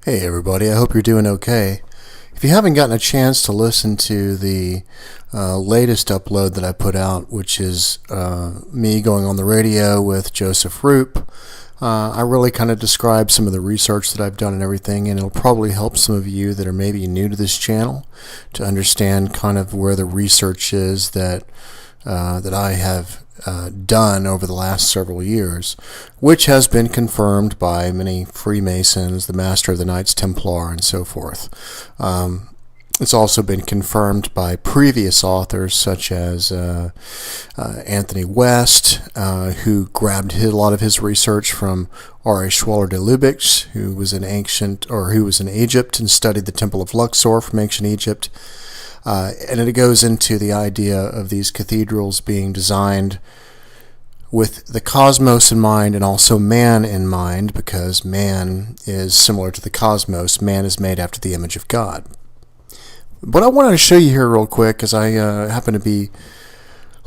Hey everybody, I hope you're doing okay. If you haven't gotten a chance to listen to the latest upload that I put out, which is me going on the radio with Joseph Roop, I really kind of describe some of the research that I've done and everything, and it'll probably help some of you that are maybe new to this channel to understand kind of where the research is that I have done over the last several years, which has been confirmed by many Freemasons, the Master of the Knights Templar, and so forth. It's also been confirmed by previous authors such as Anthony West, who grabbed a lot of his research from R.A. Schwaller de Lubicz, who was in Egypt and studied the Temple of Luxor from ancient Egypt. And it goes into the idea of these cathedrals being designed with the cosmos in mind and also man in mind, because man is similar to the cosmos. Man is made after the image of God. What I wanted to show you here real quick is I happen to be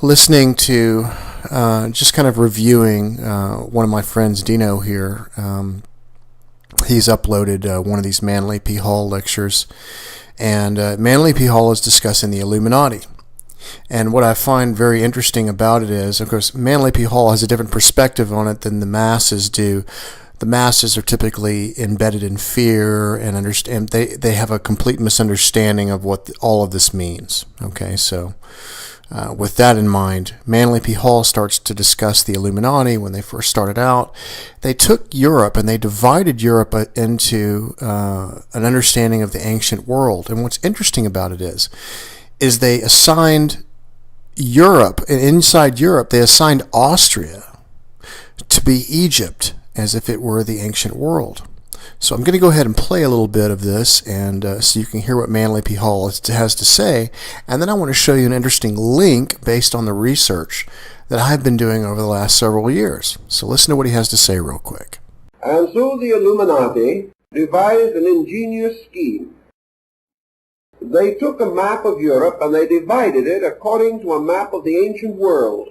listening to, just kind of reviewing one of my friends, Dino, here. He's uploaded one of these Manly P. Hall lectures. And Manly P. Hall is discussing the Illuminati. And what I find very interesting about it is, of course, Manly P. Hall has a different perspective on it than the masses do. The masses are typically embedded in fear and understand. They have a complete misunderstanding of what all of this means. Okay, so with that in mind, Manly P. Hall starts to discuss the Illuminati. When they first started out, they took Europe and they divided Europe into an understanding of the ancient world. And what's interesting about it is they assigned Europe, and inside Europe they assigned Austria to be Egypt, as if it were the ancient world. So I'm going to go ahead and play a little bit of this, and so you can hear what Manly P. Hall has to say. And then I want to show you an interesting link based on the research that I've been doing over the last several years. So listen to what he has to say real quick. And so the Illuminati devised an ingenious scheme. They took a map of Europe and they divided it according to a map of the ancient world,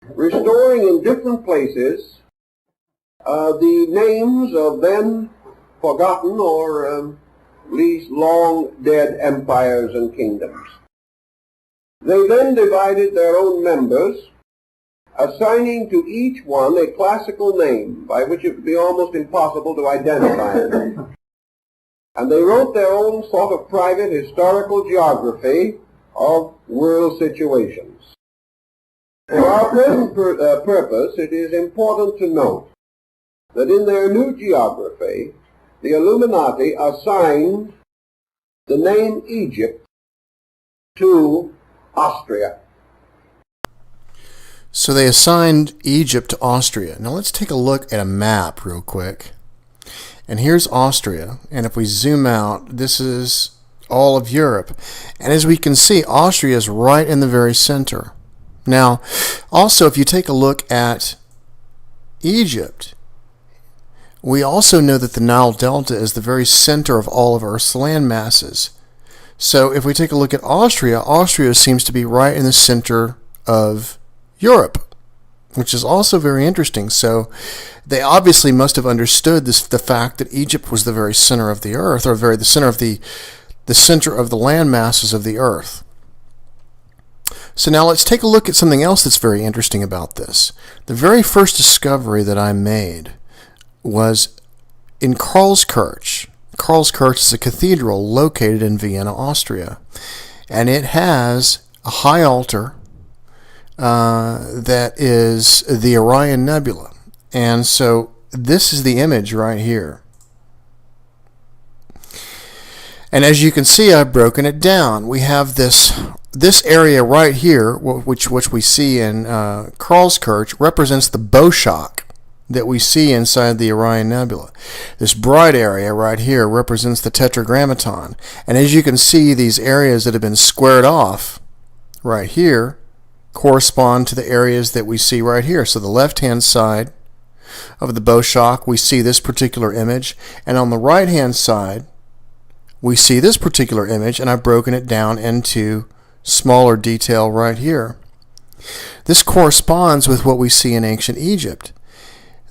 restoring in different places the names of then forgotten or at least long dead empires and kingdoms. They then divided their own members, assigning to each one a classical name by which it would be almost impossible to identify them. And they wrote their own sort of private historical geography of world situations. For our present purpose, it is important to note that in their new geography, the Illuminati assigned the name Egypt to Austria. So they assigned Egypt to Austria. Now let's take a look at a map real quick. And here's Austria. And if we zoom out, this is all of Europe. And as we can see, Austria is right in the very center. Now, also, if you take a look at Egypt, we also know that the Nile Delta is the very center of all of Earth's land masses. So if we take a look at Austria, Austria seems to be right in the center of Europe, which is also very interesting. So they obviously must have understood the fact that Egypt was the very center of the Earth, or the center of the land masses of the Earth. So now let's take a look at something else that's very interesting about this. The very first discovery that I made was in Karlskirch. Karlskirch is a cathedral located in Vienna, Austria. And it has a high altar that is the Orion Nebula. And so this is the image right here. And as you can see, I've broken it down. We have this area right here, which we see in Karlskirch, represents the bow shock that we see inside the Orion Nebula. This bright area right here represents the Tetragrammaton. And as you can see, these areas that have been squared off right here correspond to the areas that we see right here. So the left-hand side of the bow shock, we see this particular image. And on the right-hand side, we see this particular image, and I've broken it down into smaller detail right here. This corresponds with what we see in ancient Egypt.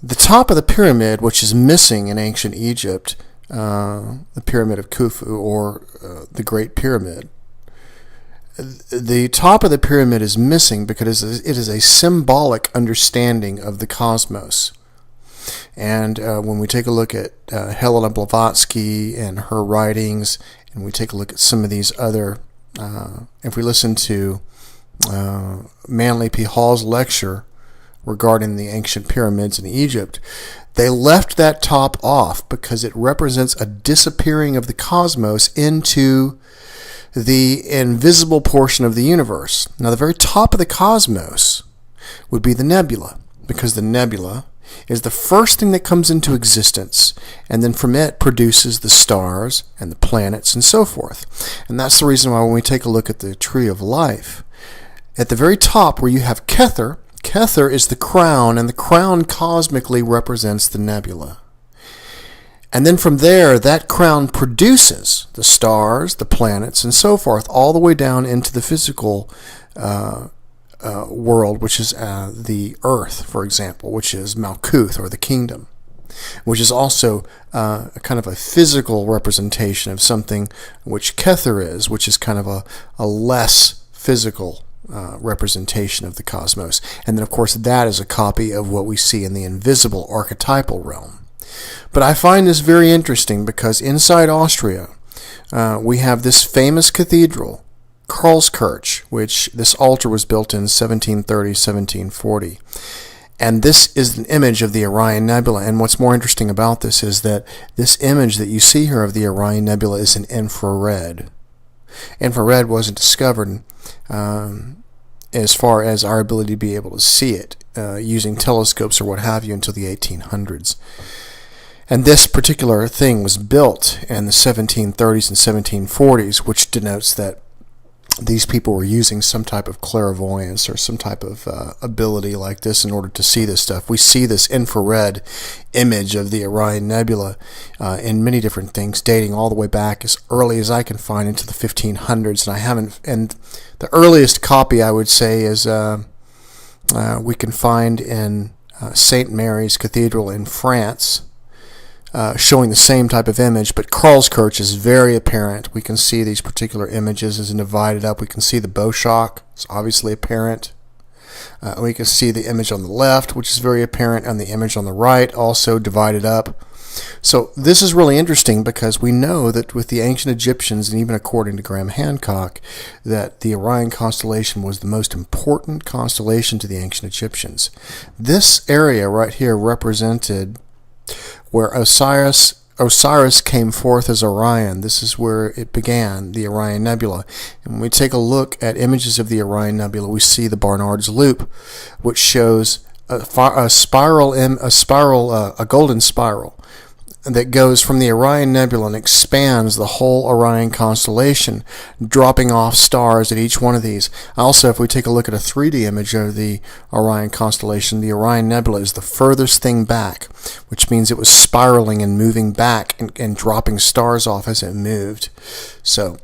The top of the pyramid, which is missing in ancient Egypt, the Pyramid of Khufu, or the Great Pyramid. The top of the pyramid is missing because it is a symbolic understanding of the cosmos. And when we take a look at Helena Blavatsky and her writings, and we take a look at some of these other, if we listen to Manly P. Hall's lecture regarding the ancient pyramids in Egypt, they left that top off because it represents a disappearing of the cosmos into the invisible portion of the universe. Now, the very top of the cosmos would be the nebula, because the nebula is the first thing that comes into existence, and then from it produces the stars and the planets and so forth. And that's the reason why when we take a look at the tree of life, at the very top where you have Kether, Kether is the crown, and the crown cosmically represents the nebula. And then from there, that crown produces the stars, the planets, and so forth, all the way down into the physical world, which is the earth, for example, which is Malkuth, or the kingdom, which is also kind of a physical representation of something which Kether is, which is kind of a less physical representation of the cosmos. And then, of course, that is a copy of what we see in the invisible archetypal realm. But I find this very interesting because inside Austria, we have this famous cathedral, Karlskirche, which this altar was built in 1730, 1740. And this is an image of the Orion Nebula. And what's more interesting about this is that this image that you see here of the Orion Nebula is in infrared. Infrared wasn't discovered as far as our ability to be able to see it using telescopes or what have you until the 1800s. And this particular thing was built in the 1730s and 1740s, which denotes that these people were using some type of clairvoyance or some type of ability like this in order to see this stuff. We see this infrared image of the Orion Nebula in many different things, dating all the way back as early as I can find into the 1500s. And the earliest copy I would say is we can find in St. Mary's Cathedral in France, showing the same type of image, but Karlskirche is very apparent. We can see these particular images as divided up. We can see the bow shock. It's obviously apparent. We can see the image on the left, which is very apparent, and the image on the right also divided up. So this is really interesting because we know that with the ancient Egyptians, and even according to Graham Hancock, that the Orion constellation was the most important constellation to the ancient Egyptians. This area right here represented where Osiris came forth as Orion. This is where it began, the Orion Nebula. And when we take a look at images of the Orion Nebula, we see the Barnard's Loop, which shows a golden spiral that goes from the Orion Nebula and expands the whole Orion constellation, dropping off stars at each one of these. Also, if we take a look at a 3D image of the Orion constellation, the Orion Nebula is the furthest thing back, which means it was spiraling and moving back and dropping stars off as it moved. So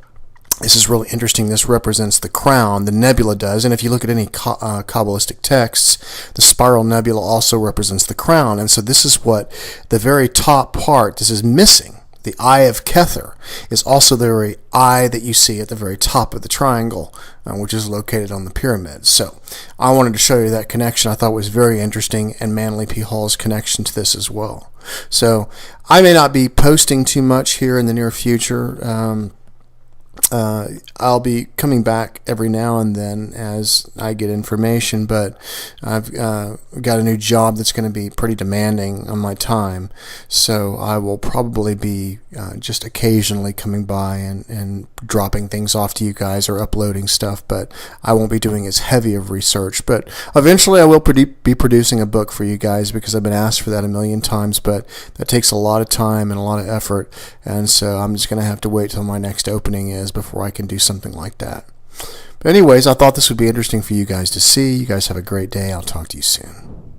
this is really interesting. This represents the crown, the nebula does, and if you look at any Kabbalistic texts, the spiral nebula also represents the crown. And so this is what the very top part, this is missing. The eye of Kether is also the very eye that you see at the very top of the triangle, which is located on the pyramid. So I wanted to show you that connection. I thought it was very interesting, and Manly P. Hall's connection to this as well. So I may not be posting too much here in the near future. I'll be coming back every now and then as I get information, but I've got a new job that's going to be pretty demanding on my time, so I will probably be just occasionally coming by and dropping things off to you guys or uploading stuff, but I won't be doing as heavy of research. But eventually I will be producing a book for you guys, because I've been asked for that a million times, but that takes a lot of time and a lot of effort, and so I'm just going to have to wait till my next opening is before I can do something like that. But anyways, I thought this would be interesting for you guys to see. You guys have a great day. I'll talk to you soon.